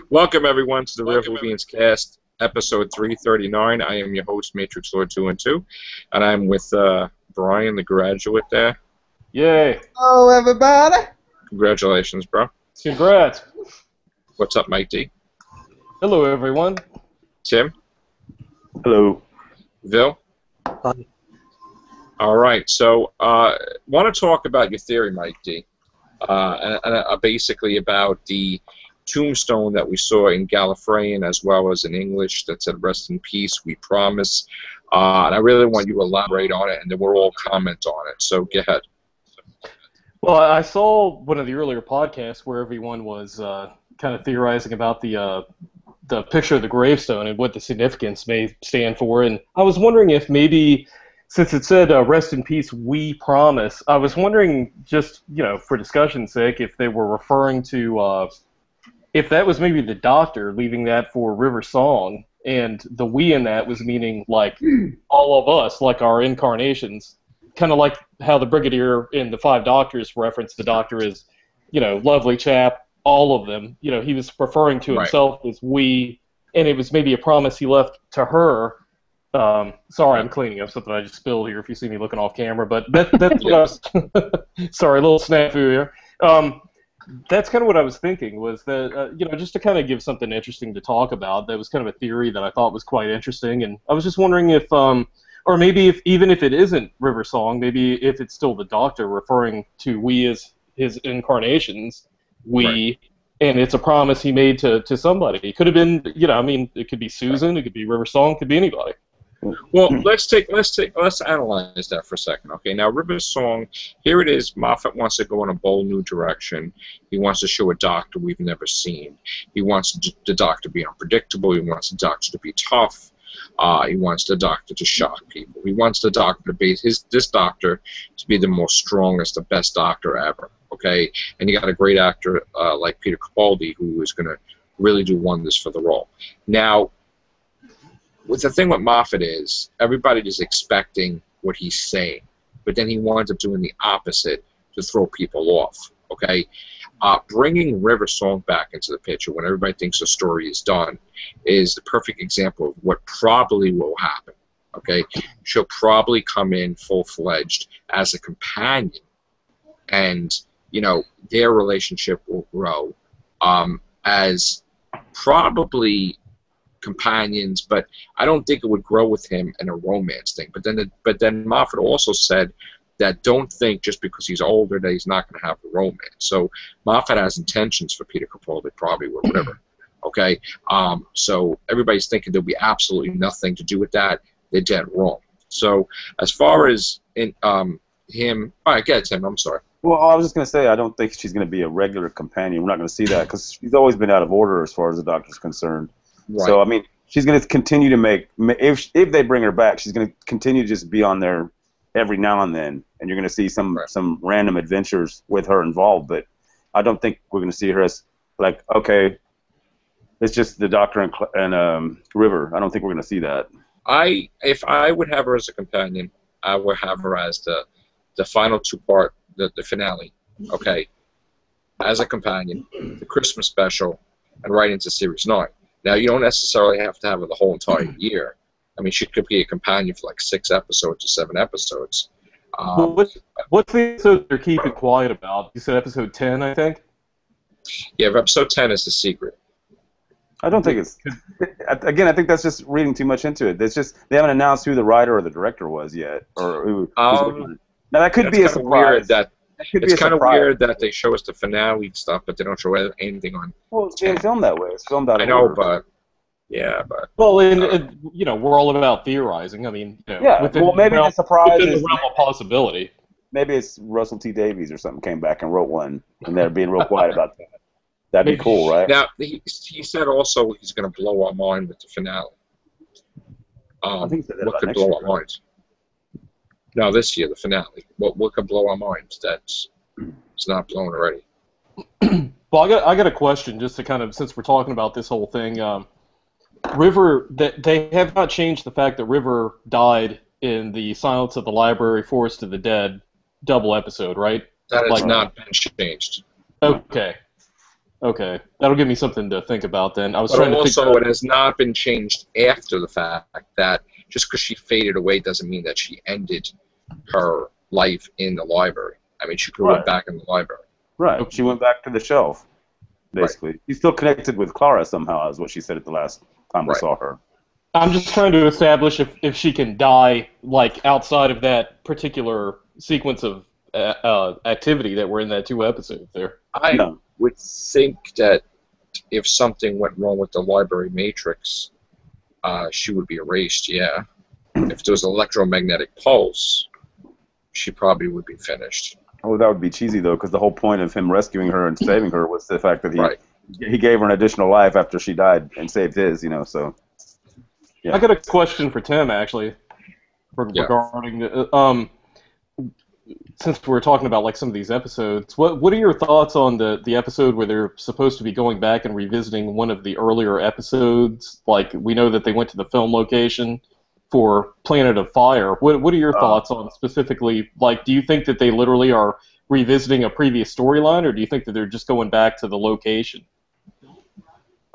Welcome everyone to the Whovians cast, episode 339. I am your host, Matrix Lord 2 and 2, and I'm with Brian, the graduate there. Yay! Hello, everybody. Congratulations, bro. Congrats! What's up, Mike D? Hello, everyone. Tim? Hello. Vil? Hi. All right, so want to talk about your theory, Mike D, and basically about the tombstone that we saw in Gallifreyan as well as in English that said "Rest in peace, we promise." And I really want you to elaborate on it, and then we'll all comment on it. So go ahead. Well, I saw one of the earlier podcasts where everyone was kind of theorizing about the picture of the gravestone and what the significance may stand for, and I was wondering if maybe, since it said "Rest in peace, we promise," I was wondering, just for discussion's sake, if they were referring to if that was maybe the Doctor leaving that for River Song, and the "we" in that was meaning like all of us, like our incarnations, kind of like how the Brigadier in the Five Doctors referenced the Doctor as, lovely chap, all of them. He was referring to himself as "we," and it was maybe a promise he left to her. Sorry, I'm cleaning up something I just spilled here if you see me looking off camera, but that's what I was sorry, a little snafu here. That's kind of what I was thinking, was that, just to kind of give something interesting to talk about. That was kind of a theory that I thought was quite interesting, and I was just wondering if, or maybe even if it isn't River Song, maybe if it's still the Doctor referring to "we" as his incarnations, we, and it's a promise he made to somebody. It could have been, it could be Susan, it could be River Song, it could be anybody. Well, let's analyze that for a second. Okay, now River Song, here it is. Moffat wants to go in a bold new direction. He wants to show a Doctor we've never seen. He wants the Doctor to be unpredictable. He wants the Doctor to be tough. He wants the Doctor to shock people. He wants the Doctor to be this Doctor to be the most strongest, the best Doctor ever. Okay, and you got a great actor like Peter Capaldi who is going to really do wonders for the role. Now, the thing with Moffat is everybody is expecting what he's saying, but then he winds up doing the opposite to throw people off. Okay, bringing River Song back into the picture when everybody thinks the story is done is the perfect example of what probably will happen. Okay, she'll probably come in full-fledged as a companion, and their relationship will grow as probably companions, but I don't think it would grow with him in a romance thing. But then Moffat also said that don't think just because he's older that he's not going to have a romance. So Moffat has intentions for Peter Capaldi, probably, or whatever. Okay, so everybody's thinking there'll be absolutely nothing to do with that. They're dead wrong. So as far as him, all right, get it, Tim. I'm sorry. Well, I was just going to say, I don't think she's going to be a regular companion. We're not going to see that because she's always been out of order as far as the Doctor's concerned. Right. So, I mean, she's going to continue to make, if they bring her back, she's going to continue to just be on there every now and then, and you're going to see some random adventures with her involved, but I don't think we're going to see her as, like, okay, it's just the Doctor and River. I don't think we're going to see that. If I would have her as a companion, I would have her as the final two-part, the finale, okay, as a companion, the Christmas special, and right into Series 9. Now, you don't necessarily have to have her the whole entire year. I mean, she could be a companion for like 6 episodes or 7 episodes. What's the episode they're keeping quiet about? You said episode 10, I think? Yeah, episode 10 is The Secret. I don't think it's... Again, I think that's just reading too much into it. It's just they haven't announced who the writer or the director was yet. Or who's now, that could be a surprise. It's kind of weird that they show us the finale stuff, but they don't show anything on. Well, it's being filmed that way. It's filmed out of order. but well, and we're all about theorizing. I mean, maybe the surprise is the realm of possibility. Maybe it's Russell T Davies or something came back and wrote one, and they're being real quiet about that. That'd be cool, right? Now he said also he's going to blow our mind with the finale. I think he said that what about could next blow year. our minds? No, this year, the finale. What could blow our minds? It's not blown already. Well, I got a question, just to kind of, since we're talking about this whole thing. River, they have not changed the fact that River died in the Silence of the Library, Forest of the Dead double episode, right? That has not been changed. Okay. Okay, that'll give me something to think about then. I was But trying to also, figure out. it has not been changed after the fact that just because she faded away doesn't mean that she ended her life in the library. I mean, she could have went Right. back in the library. Right. She went back to the shelf, Right. basically. She's still connected with Clara somehow, is what she said at the last time we Right. saw her. I'm just trying to establish if she can die like outside of that particular sequence of activity that were in that 2 episodes there. I No. would think that if something went wrong with the library matrix, she would be erased, yeah. If there was an electromagnetic pulse, she probably would be finished. Oh, that would be cheesy, though, because the whole point of him rescuing her and saving her was the fact that Right. he gave her an additional life after she died and saved his, so... Yeah. I got a question for Tim, actually, Yeah. regarding since we're talking about like some of these episodes. What are your thoughts on the episode where they're supposed to be going back and revisiting one of the earlier episodes? Like, we know that they went to the film location for Planet of Fire. What are your thoughts on specifically? Like, do you think that they literally are revisiting a previous storyline, or do you think that they're just going back to the location?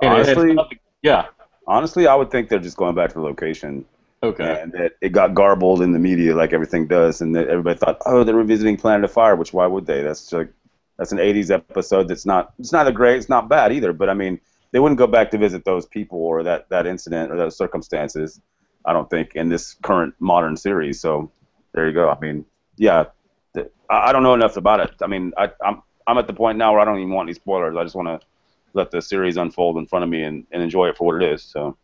And Honestly, yeah. Honestly, I would think they're just going back to the location. Okay. And that it got garbled in the media like everything does, and that everybody thought, oh, they're revisiting Planet of Fire, which why would they? That's an 80s episode it's not a great, it's not bad either, but I mean, they wouldn't go back to visit those people or that incident or those circumstances, I don't think, in this current modern series. So there you go. I mean, yeah, I don't know enough about it. I mean, I'm at the point now where I don't even want any spoilers. I just want to let the series unfold in front of me and enjoy it for what it is. So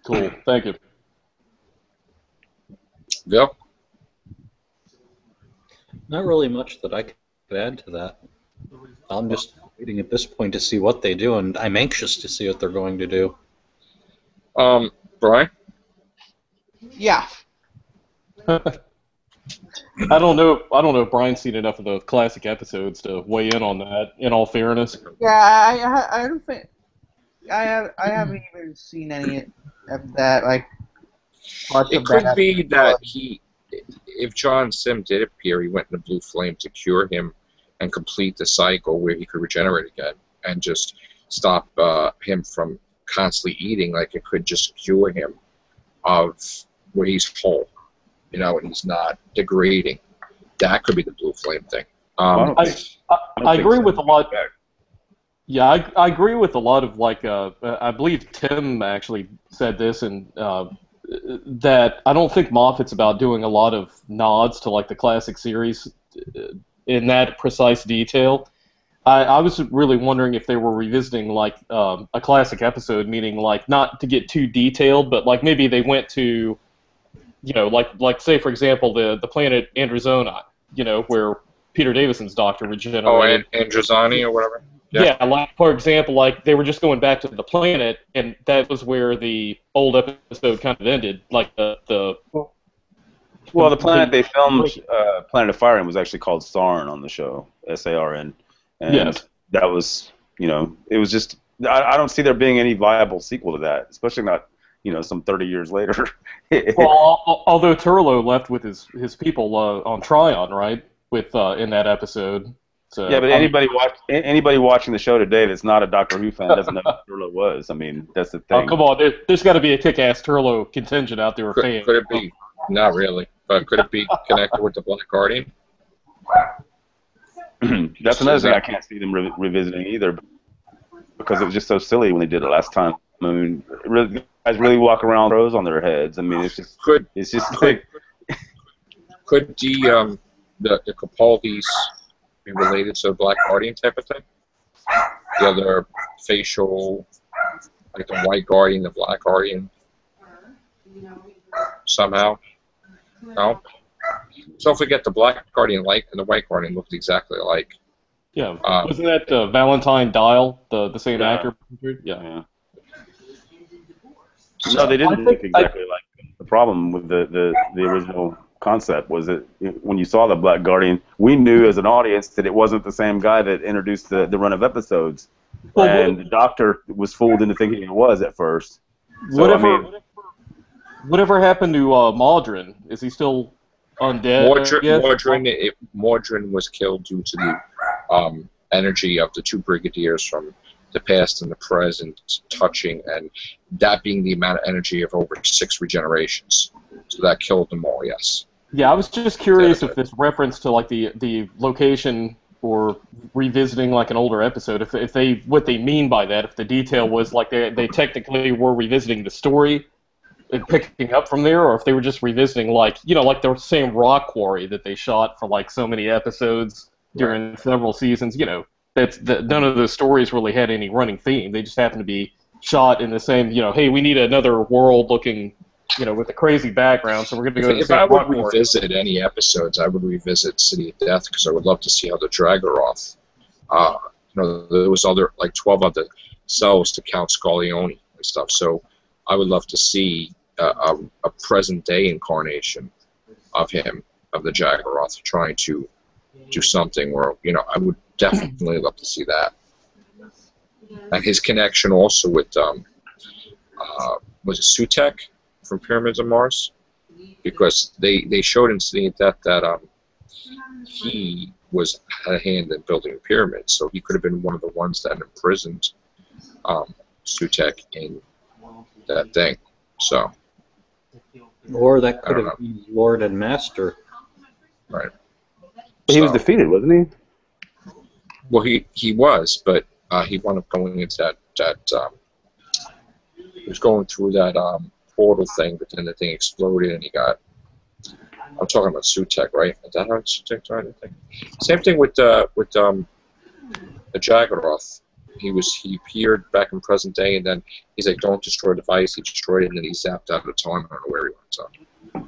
Cool. Thank you. Bill? Not really much that I could add to that. I'm just waiting at this point to see what they do, and I'm anxious to see what they're going to do. Brian? Yeah. I don't know if Brian's seen enough of the classic episodes to weigh in on that, in all fairness. Yeah, I don't think I haven't even seen any of that, like, parts It of could that be episode. that if John Sim did appear, he went in the blue flame to cure him and complete the cycle where he could regenerate again and just stop him from constantly eating. Like, it could just cure him of where he's whole, and he's not degrading. That could be the blue flame thing. I agree with a lot. Yeah, I agree with a lot of, like, I believe Tim actually said this, and that I don't think Moffat's about doing a lot of nods to, like, the classic series in that precise detail. I was really wondering if they were revisiting, like, a classic episode, meaning, like, not to get too detailed, but, like, maybe they went to, like say, for example, the planet Androzona, where Peter Davison's doctor regenerated. Oh, Androzani or whatever? Yeah, like, for example, like, they were just going back to the planet, and that was where the old episode kind of ended. Like, the planet they filmed Planet of Fire in was actually called Sarn on the show, S-A-R-N. And Yes. that was, it was just, I don't see there being any viable sequel to that, especially not, some 30 years later. Well, although Turlo left with his people on Tryon, right, with in that episode. So, yeah, but anybody watching the show today that's not a Doctor Who fan doesn't know who Turlo was. I mean, that's the thing. Oh, come on, there's got to be a kick-ass Turlo contingent out there. Could it be? Not really. But could it be connected with the Black Guardian? That's another thing I can't see them revisiting either, because it was just so silly when they did it last time. I mean, guys really walk around with crows on their heads. I mean, it's just like. Could the Capaldis be related to the Black Guardian type of thing? The other facial, like the White Guardian, the Black Guardian, somehow? No? So don't forget the Black Guardian and the White Guardian looked exactly alike. Yeah, wasn't that Valentine Dial, the same actor? Yeah. No, they didn't look exactly like them. The problem with the original concept was that when you saw the Black Guardian, we knew as an audience that it wasn't the same guy that introduced the run of episodes. And the Doctor was fooled into thinking it was at first. So, whatever happened to Maldrin? Is he still undead? Mordrin was killed due to the energy of the two brigadiers from the past and the present touching, and that being the amount of energy of over 6 regenerations. So that killed them all, yes. Yeah, I was just curious if this reference to like the location or revisiting like an older episode, if they what they mean by that, if the detail was like they technically were revisiting the story and picking up from there, or if they were just revisiting like like the same rock quarry that they shot for like so many episodes during several seasons. None of the stories really had any running theme. They just happened to be shot in the same. Hey, we need another world looking. With a crazy background, so we're going to go to the If same I would rock quarry. revisit any episodes, I would revisit City of Death because I would love to see how the Dragonoth, there was like 12 other cells to count Scorleone and stuff. So I would love to see a present day incarnation of him, of the Dragonoth, trying to do something where I would definitely love to see that. And his connection also with was it Sutek from Pyramids of Mars, because they showed in City of Death that he had a hand in building the pyramids, so he could have been one of the ones that imprisoned Sutek in that thing. So, or that could have been Lord and Master. Right. But he was defeated, wasn't he? Well, he was, but he wound up going into that he was going through that portal thing, but then the thing exploded and he got. I'm talking about Sutek, right? Is that how Sutek's right? I think. Same thing with the Jaggerath. He appeared back in present day, and then he's like, "Don't destroy the device." He destroyed it, and then he zapped out of time. I don't know where he went. So.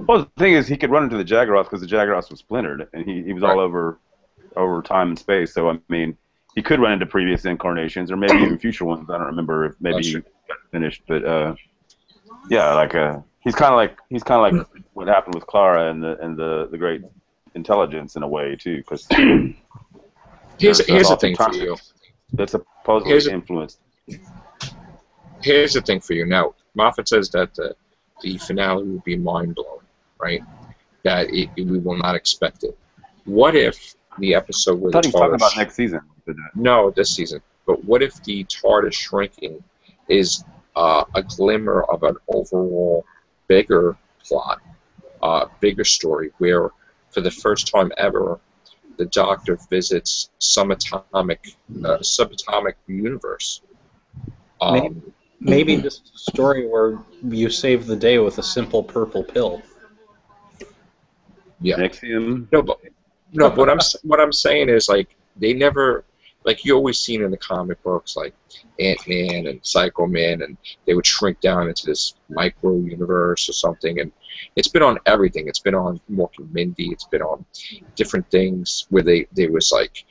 Well, the thing is, he could run into the Jaggerath because the Jaggerath was splintered, and he was all over time and space. So I mean, he could run into previous incarnations or maybe even future ones. I don't remember if maybe he got finished, but. Yeah, like he's kind of like what happened with Clara and the Great Intelligence in a way too, because here's the thing for you. That's supposedly influenced. Here's the thing for you. Now, Moffat says that the finale will be mind blowing, right? That we will not expect it. What if the episode where I thought he was talking about next season? No, this season. But what if the TARDIS shrinking is a glimmer of an overall bigger plot, bigger story, where for the first time ever, the Doctor visits some subatomic universe. Maybe just a story where you save the day with a simple purple pill. Yeah. Nexium. No, but what I'm saying is like they never. Like you always seen in the comic books, like Ant-Man and Psycho-Man, and they would shrink down into this micro-universe or something, and it's been on everything. It's been on Mork and Mindy. It's been on different things where they was like,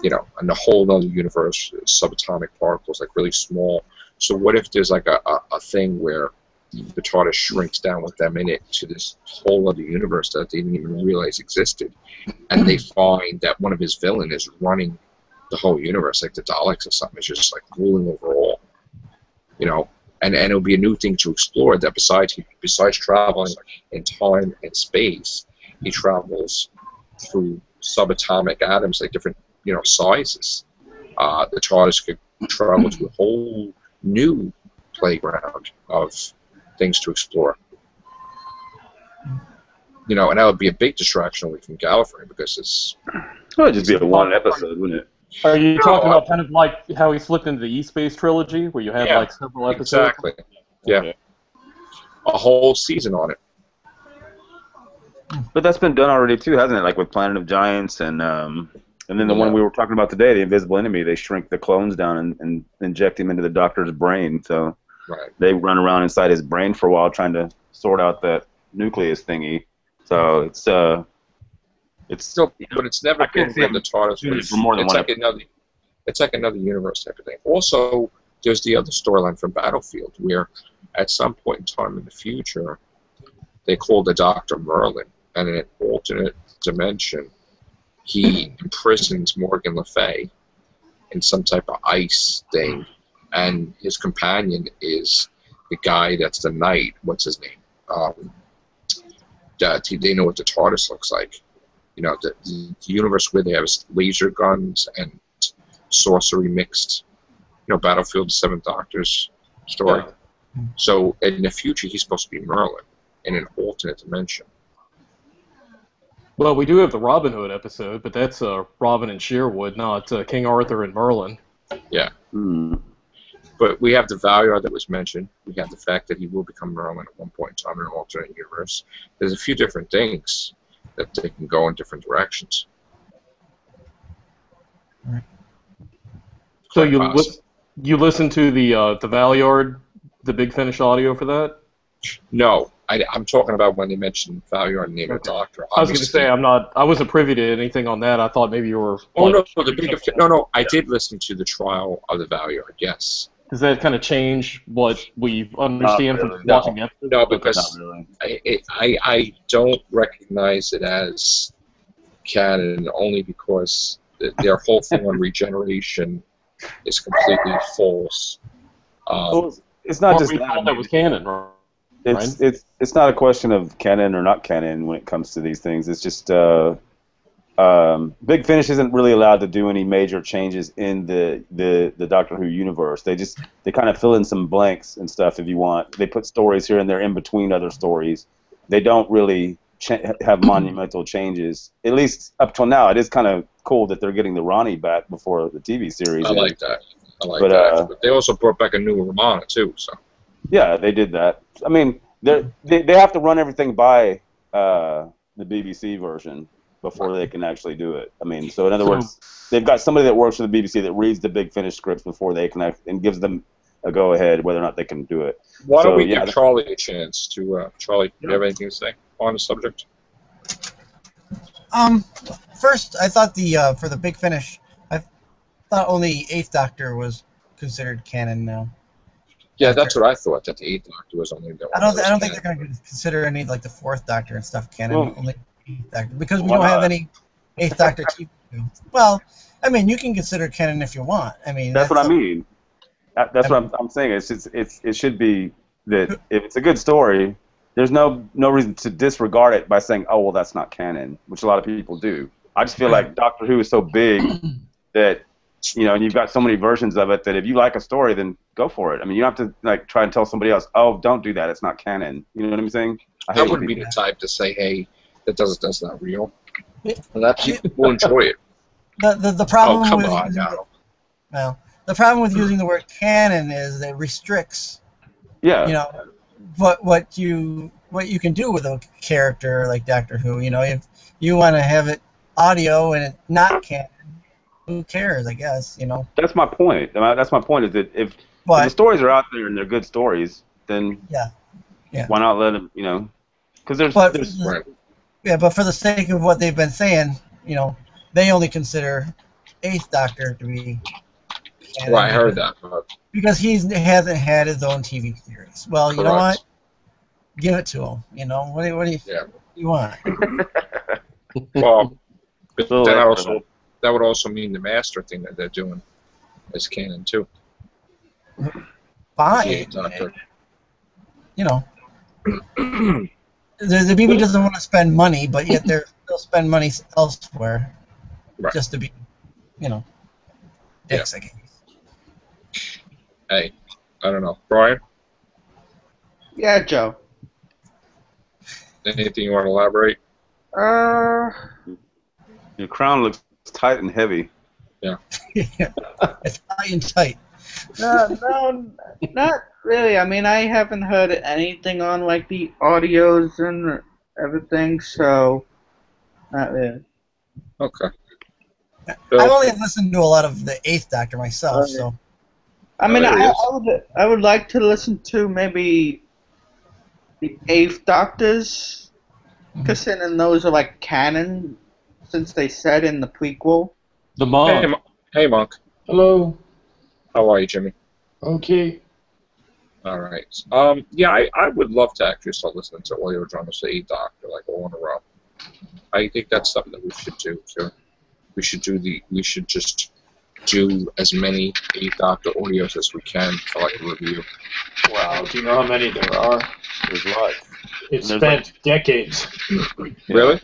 in a whole other universe, subatomic particles, like really small. So what if there's like a thing where the TARDIS shrinks down with them in it to this whole other universe that they didn't even realize existed, and they find that one of his villains is running the whole universe, like the Daleks or something. It's just like ruling over all, and it'll be a new thing to explore. That besides traveling in time and space, he travels through subatomic atoms, like different sizes. The TARDIS could travel to a whole new playground of things to explore. And that would be a big distraction away from Gallifrey because it's. Well, it'd just be a one episode, wouldn't it? Are you talking about kind of like how he slipped into the E-Space trilogy, where you had like several episodes? Exactly. Yeah. A whole season on it. But that's been done already too, hasn't it? Like with Planet of Giants and then the one we were talking about today, the Invisible Enemy. They shrink the clones down and inject him into the Doctor's brain. So they run around inside his brain for a while trying to sort out that nucleus thingy. So it's still, but it's never been where the TARDIS was. For more than one. It's like another universe type of thing. Also, there's the other storyline from Battlefield where, at some point in time in the future, they call the Doctor Merlin, and in an alternate dimension, he imprisons Morgan Le Fay in some type of ice thing, and his companion is the guy that's the knight. What's his name? They know what the TARDIS looks like. The universe where they have laser guns and sorcery mixed, Battlefield Seventh Doctor's story. Yeah. So in the future, he's supposed to be Merlin in an alternate dimension. Well, we do have the Robin Hood episode, but that's Robin and Sherwood, not King Arthur and Merlin. Yeah. Hmm. But we have the Valyard that was mentioned. We have the fact that he will become Merlin at one point in time in an alternate universe. There's a few different things that they can go in different directions. So you listen to the Valyard, the Big Finish audio for that? No, I'm talking about when they mentioned Valyard and name of Doctor. I was going to say I wasn't privy to anything on that. I thought maybe you were. Oh no, I did listen to the trial of the Valyard. Yes. Does that kind of change what we understand from watching the episode? No, because Not really. I don't recognize it as canon only because their whole thing on regeneration is completely false. Well, it's not just we thought that was canon, right? It's not a question of canon or not canon when it comes to these things. It's just Big Finish isn't really allowed to do any major changes in the Doctor Who universe. They kind of fill in some blanks and stuff if you want. They put stories here and there in between other stories. They don't really have monumental changes. At least up till now, it is kind of cool that they're getting the Ronnie back before the TV series. I like that. But they also brought back a new Romana too. So. Yeah, they did that. I mean, they have to run everything by the BBC version before they can actually do it. I mean, so in other words, they've got somebody that works for the BBC that reads the Big Finish scripts before they can and gives them a go-ahead whether or not they can do it. Why don't we give Charlie a chance to... Charlie, do you have anything to say on the subject? First, I thought for the Big Finish, I thought only 8th Doctor was considered canon now. Yeah, that's what I thought. That the 8th Doctor was only the one. I don't think they're going to consider any like the 4th Doctor and stuff canon. Only 8th Doctor because we don't have any 8th Doctor TV shows. Well, I mean, you can consider canon if you want. I mean, that's what I mean. That's what I'm saying. It should be that if it's a good story, there's no reason to disregard it by saying, oh well, that's not canon, which a lot of people do. I just feel like Doctor Who is so big that. And you've got so many versions of it that if you like a story, then go for it. I mean, you don't have to like try and tell somebody else, "Oh, don't do that. It's not canon." You know what I'm saying? I wouldn't be the type to say, "Hey, that's not real." And that people will enjoy it. The problem come with on, the problem with using the word canon is it restricts. Yeah. What you can do with a character like Doctor Who. If you want to have it audio and it not canon. Who cares? I guess That's my point. That's my point. Is that if the stories are out there and they're good stories, then why not let them? Because there's right. Yeah, but for the sake of what they've been saying, they only consider 8th Doctor to be. Well, I heard that. Because he hasn't had his own TV series. Well, you know what? Give it to him. What do you want? Well, but then that would also mean the Master thing that they're doing is canon too. Fine. The BBC doesn't want to spend money, but yet they'll spend money elsewhere just to be, dicks, I guess. Hey, I don't know. Brian? Yeah, Joe. Anything you want to elaborate? Your crown looks tight and heavy. Yeah. It's high and tight. No, not really. I mean, I haven't heard anything on like the audios and everything, so not really. Okay. I've only listened to a lot of the 8th Doctor myself, so. I mean, I would like to listen to maybe the 8th Doctors, considering those are like canon, since they said in the prequel. The Monk. Hey, Monk. Hello. How are you, Jimmy? Okay. All right. Yeah, I would love to actually start listening to audio dramas for 8th Doctor, like all in a row. I think that's something that we should do too. We should just do as many 8th Doctor audios as we can for like a review. Wow, do you know how many there are? There's lots. It's spent decades. Really?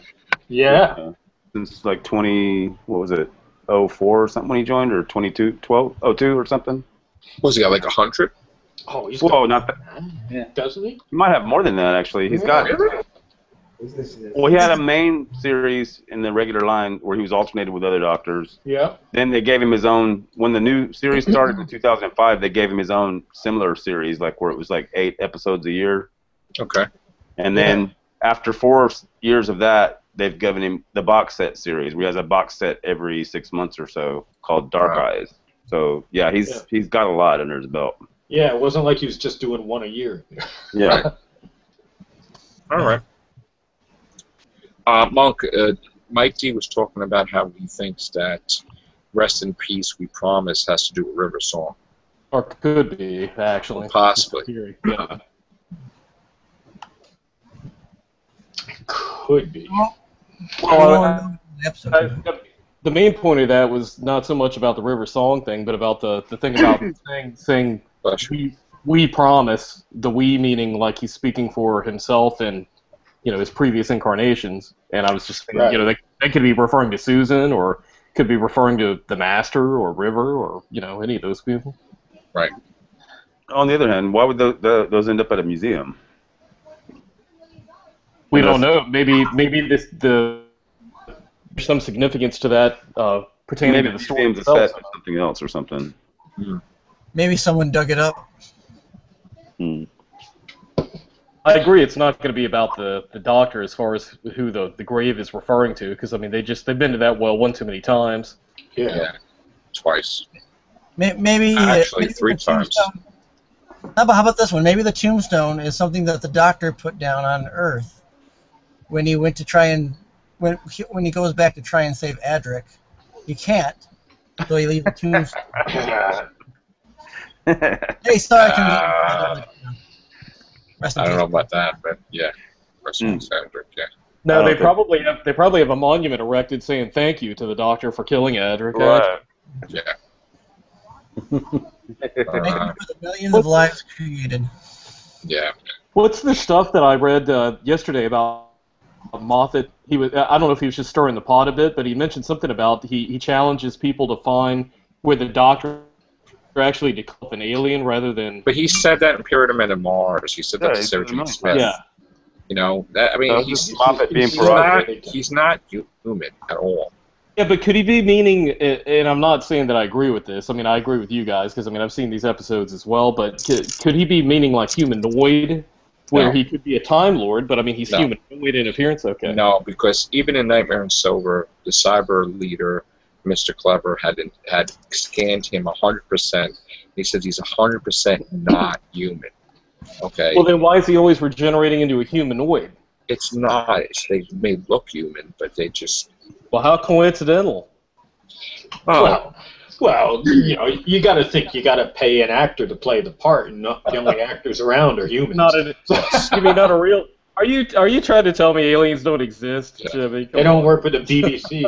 Yeah. Since like 20, what was it? 04 or something when he joined, or 02 or something. Was he got like 100? Oh, he's Whoa, got not that. Yeah. doesn't he? He might have more than that actually. He's got. Really? Well, he had a main series in the regular line where he was alternated with other doctors. Yeah. Then they gave him his own. When the new series started in 2005, they gave him his own similar series, like where it was like 8 episodes a year. Okay. And then after 4 years of that, they've given him the box set series, where he has a box set every 6 months or so called Dark Eyes. So yeah, he's got a lot under his belt. Yeah, it wasn't like he was just doing one a year. Yeah. Right. All right. Monk, Mike D was talking about how he thinks that Rest in Peace, We Promise has to do with River Song. Or could be, actually. Possibly. Yeah. Could be. Well, the main point of that was not so much about the River Song thing, but about the thing about saying we promise, the we meaning like he's speaking for himself and his previous incarnations. And I was just thinking, they could be referring to Susan, or could be referring to the Master or River, or any of those people. Right. On the other hand, why would those end up at a museum? We don't know. Maybe there's some significance to that pertaining to the story Maybe itself. set or something else or something. Maybe someone dug it up. I agree. It's not going to be about the doctor as far as who the grave is referring to, because they've been to that well one too many times. Yeah. Twice. Maybe Actually, maybe 3 times. How about this one? Maybe the tombstone is something that the doctor put down on Earth when he went to try and when he goes back to try and save Adric. He can't, so he leaves the tombstone. Hey, sorry, I don't know about that, but yeah. Rest in peace, Adric, yeah. No, they probably have a monument erected saying thank you to the doctor for killing Adric. Right. Yeah. Millions of lives created. Yeah. What's the stuff that I read yesterday about Moffat? I don't know if he was just stirring the pot a bit, but he mentioned something about he challenges people to find where the doctor actually declared an alien rather than. But he said that in Pyramid of Mars. He said that to Sarah Jane Smith. Yeah. He's not human at all. Yeah, but could he be meaning, and I'm not saying that I agree with this, I agree with you guys, because, I've seen these episodes as well, but could he be meaning, like, humanoid, where he could be a Time Lord, but, he's humanoid in appearance? Okay. No, because even in Nightmare and Silver, the cyber leader, Mr. Clever, had scanned him 100%. He said he's 100% not human. Okay? Well, then why is he always regenerating into a humanoid? It's not. They may look human, but they just... Well, how coincidental? Oh. Well, you got to think you got to pay an actor to play the part, and not the only actors around are humans. You mean not a real? Are you trying to tell me aliens don't exist, Jimmy? They don't work for the BBC.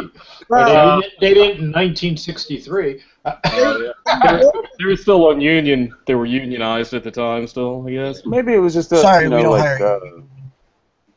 They didn't in 1963. They were still on union. They were unionized at the time, still, I guess. Maybe it was just a. Sorry, we don't hire you.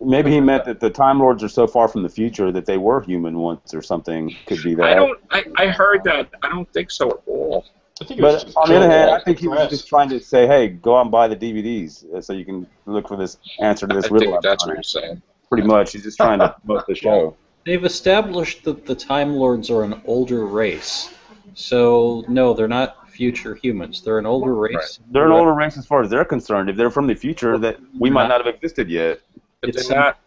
Maybe he meant that the Time Lords are so far from the future that they were human once or something. Could be that. I heard that. I don't think so at all. But on the other hand, I think he was just trying to say, hey, go out and buy the DVDs so you can look for this answer to this riddle. I think that's what you're saying. Pretty much. He's just trying to promote the show. They've established that the Time Lords are an older race. So, no, they're not future humans. They're an older race. Right. They're an older race as far as they're concerned. If they're from the future, that we might not have existed yet. But they're not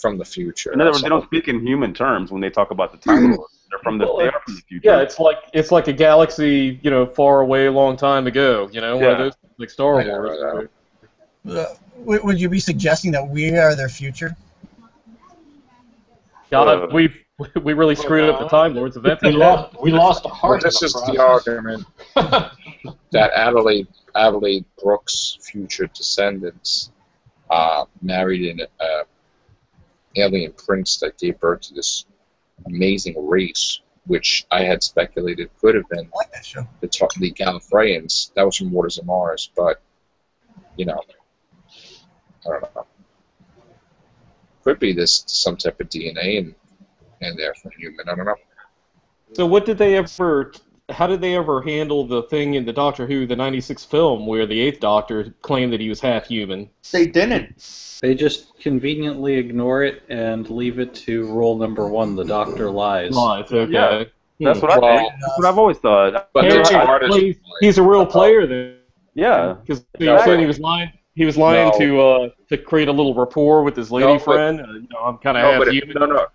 from the future. In other words, they don't speak in human terms when they talk about the Time Lords. They are from the future. Yeah, it's like a galaxy, far away, a long time ago. One of those like Star Wars. Would you be suggesting that we are their future? God, we really screwed up the Time Lords. We lost a heart. This is the argument that Adelaide Brooks' future descendants married an alien prince that gave birth to this amazing race, which I had speculated could have been the Gallifreyans. That was from Waters of Mars, but I don't know. Could be this some type of DNA and they're from human. I don't know. So what did they ever? How did they ever handle the thing in the Doctor Who, the '96 film, where the Eighth Doctor claimed that he was half human? They didn't. They just conveniently ignore it and leave it to rule number 1: the Doctor lies. Lies. Okay. Yeah. That's what I've always thought. But Hey, the TARDIS, he's a real player then. Yeah. Because he said he was lying. He was lying to create a little rapport with his lady friend. I'm kind of half human. No.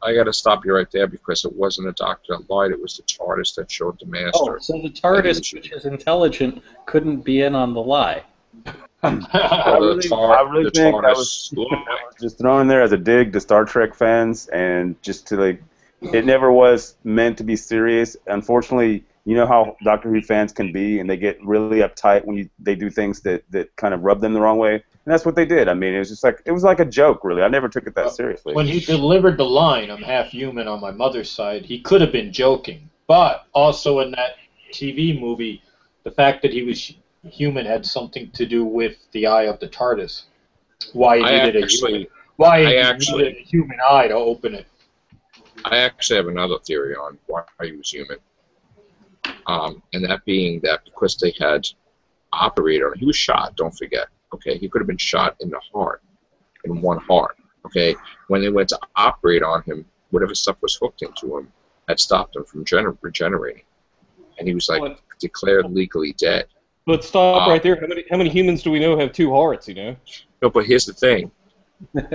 I got to stop you right there because it wasn't a doctor that lied. It was the TARDIS that showed the Master. Oh, so the TARDIS, which is intelligent, couldn't be in on the lie. I really think that was just thrown in there as a dig to Star Trek fans, and just to it never was meant to be serious. Unfortunately, you know how Doctor Who fans can be, and they get really uptight when they do things that kind of rub them the wrong way. And that's what they did. I mean, it was like a joke, really. I never took it that seriously. When he delivered the line, "I'm half human on my mother's side," he could have been joking. But also in that TV movie, the fact that he was human had something to do with the eye of the TARDIS. Why he needed a human eye to open it. I actually have another theory on why he was human. And that being that because they had operated on him, he was shot, don't forget. Okay, he could have been shot in the heart, in one heart. Okay, when they went to operate on him, whatever stuff was hooked into him had stopped him from regenerating, and he was declared legally dead. But stop right there. How many humans do we know have two hearts? You know. No, but here's the thing. When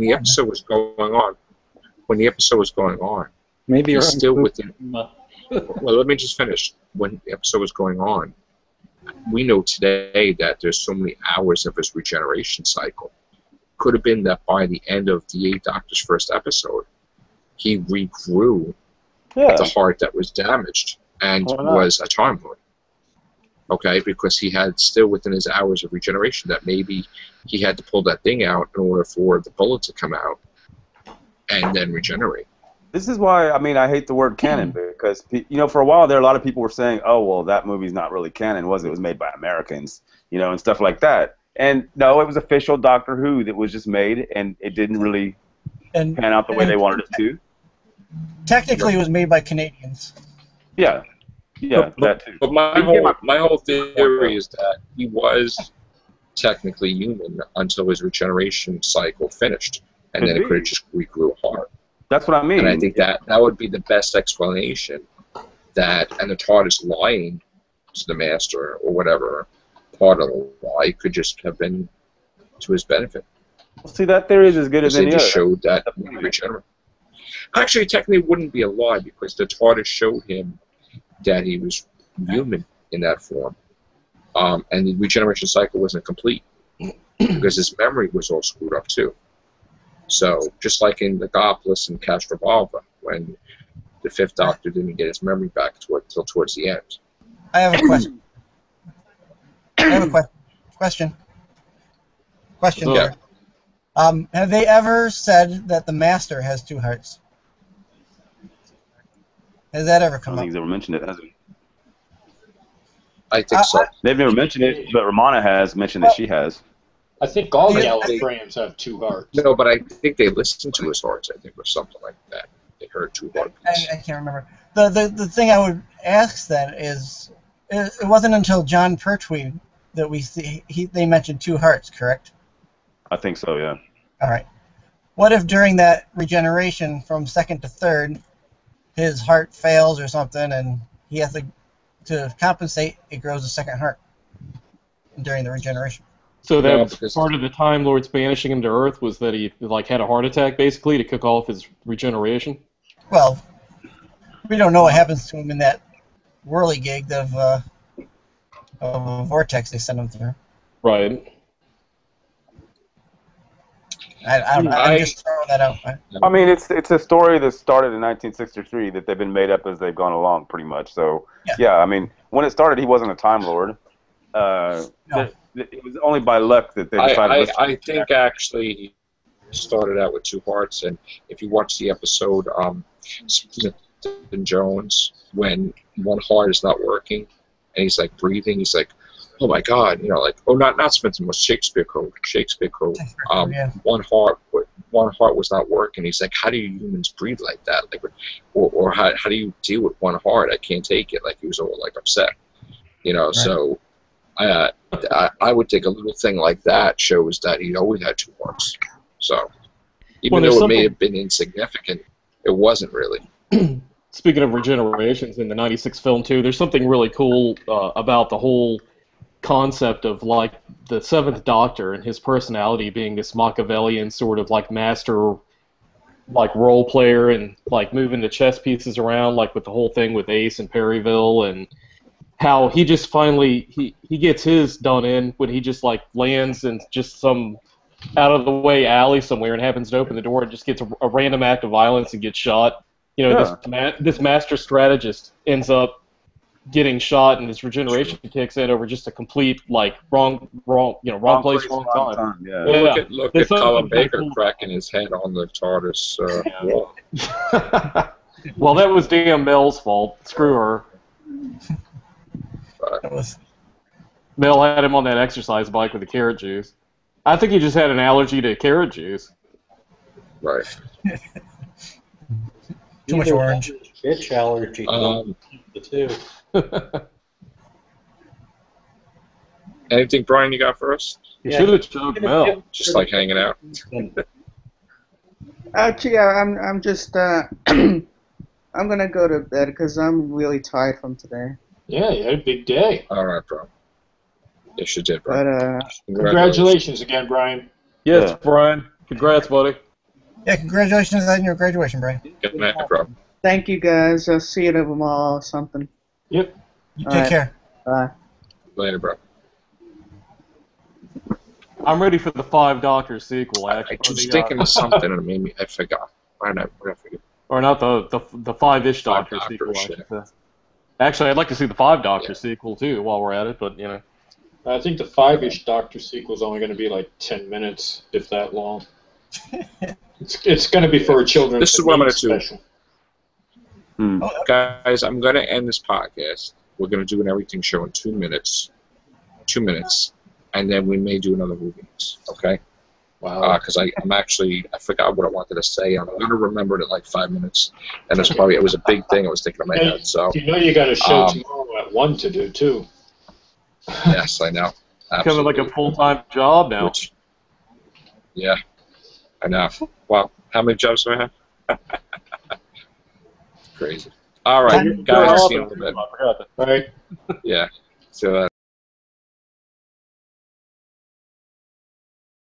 the episode was going on, maybe he's still within. Well, let me just finish. When the episode was going on, we know today that there's so many hours of his regeneration cycle. Could have been that by the end of the Eighth Doctor's first episode, he regrew the heart that was damaged and was a Time Lord. Okay, because he had still within his hours of regeneration that maybe he had to pull that thing out in order for the bullet to come out and then regenerate. This is why, I hate the word canon, because, for a while there, a lot of people were saying, oh, well, that movie's not really canon, was it? It was made by Americans, and stuff like that. And, no, it was official Doctor Who that was just made, and it didn't really pan out the way they wanted it to. Technically, it was made by Canadians. Yeah. Yeah, that too. But my whole theory is that he was technically human until his regeneration cycle finished, and then it could have just regrew a heart. That's what I mean. And I think that would be the best explanation. And the TARDIS lying to the Master or whatever part of the lie could just have been to his benefit. Well, see, that theory is as good as any other. They just showed that he regenerated. Actually, technically, it wouldn't be a lie because the TARDIS showed him that he was human in that form, and the regeneration cycle wasn't complete because his memory was all screwed up too. So just like in the Gopolis and Castrovalva, when the Fifth Doctor didn't get his memory back till towards the end. I have a question. Question. Yeah. Have they ever said that the Master has two hearts? Has that ever come up? I don't think he's ever mentioned it, has he? I think so. They've never mentioned it, but Romana has mentioned that she has. I think all the Gallifreyans have two hearts. No, but I think they listened to his hearts, I think, or something like that. They heard two heartbeats. I can't remember. The thing I would ask then is, it wasn't until John Pertwee that they mentioned two hearts, correct? I think so, yeah. All right. What if during that regeneration from second to third, his heart fails or something, and he has to compensate, it grows a second heart during the regeneration? So that part of the Time Lords banishing him to Earth was that he had a heart attack basically to kick off his regeneration? Well, we don't know what happens to him in that whirligig of a vortex they sent him through. Right. I don't know. I'm just throwing that out. I mean, it's a story that started in 1963 that they've been made up as they've gone along, pretty much. So, yeah, I mean, when it started, he wasn't a Time Lord. No. It was only by luck that they decided. I think actually he started out with two hearts, and if you watch the episode Smith and Jones, when one heart is not working and he's like breathing, he's like, oh my God, you know, like, oh, not Smithson, was Shakespeare Code. Yeah. One heart was not working. He's like, how do you humans breathe like that? Like, or how do you deal with one heart? I can't take it. Like, he was all like upset, you know. Right. So, I would think a little thing like that shows that he always had two hearts. So, even though it may have been insignificant, it wasn't really. Speaking of regenerations in the '96 film too, there's something really cool about the whole concept of like the Seventh Doctor and his personality being this Machiavellian sort of like master, like role player and like moving the chess pieces around, like with the whole thing with Ace and Perryville, and how he just finally he gets his done in when he just like lands in just some out of the way alley somewhere and happens to open the door and just gets a random act of violence and gets shot. You know, this master strategist ends up getting shot, and his regeneration kicks in over just a complete like wrong place, wrong time. Yeah. Look at Colin Baker cracking his head on the TARDIS wall. Well, that was damn Mel's fault. Screw her. Mel had him on that exercise bike with the carrot juice. I think he just had an allergy to carrot juice. Right. Too much orange. Bitch allergy. The two. Anything, Brian, you got for us? You should have choked Mel. Just like hanging out. Actually, I'm just I'm gonna go to bed because I'm really tired from today. Yeah, you had a big day. All right, bro. Yes, you did, bro. But Congratulations again, Brian. Yes, Brian. Congrats, buddy. Yeah, congratulations on your graduation, Brian. Good night, bro. thank you guys. I'll see you tomorrow or something. Yep. You take care. Bye. Later, bro. I'm ready for the Five Doctors sequel. Actually, I was thinking of something and it made me. I forgot. Why did I forget? Or not the Five-ish Doctors sequel. I should say. Actually, I'd like to see the Five Doctors sequel too. While we're at it, but you know. I think the Five-ish Doctor sequel is only going to be like 10 minutes, if that long. It's going to be for a children's. This is what I'm going to do. Special. Guys, I'm going to end this podcast. We're going to do an everything show in 2 minutes. 2 minutes. And then we may do another Whovians, okay? Wow. Because I forgot what I wanted to say. I'm going to remember it in like 5 minutes. And it was a big thing I was thinking in my head. So you know you got a show tomorrow at 1 to do, too. Yes, I know. Kind of like a full-time job now. Yeah, I know. Wow, how many jobs do I have? Crazy. All right, guys, see you in a bit. All right. Yeah, see you later.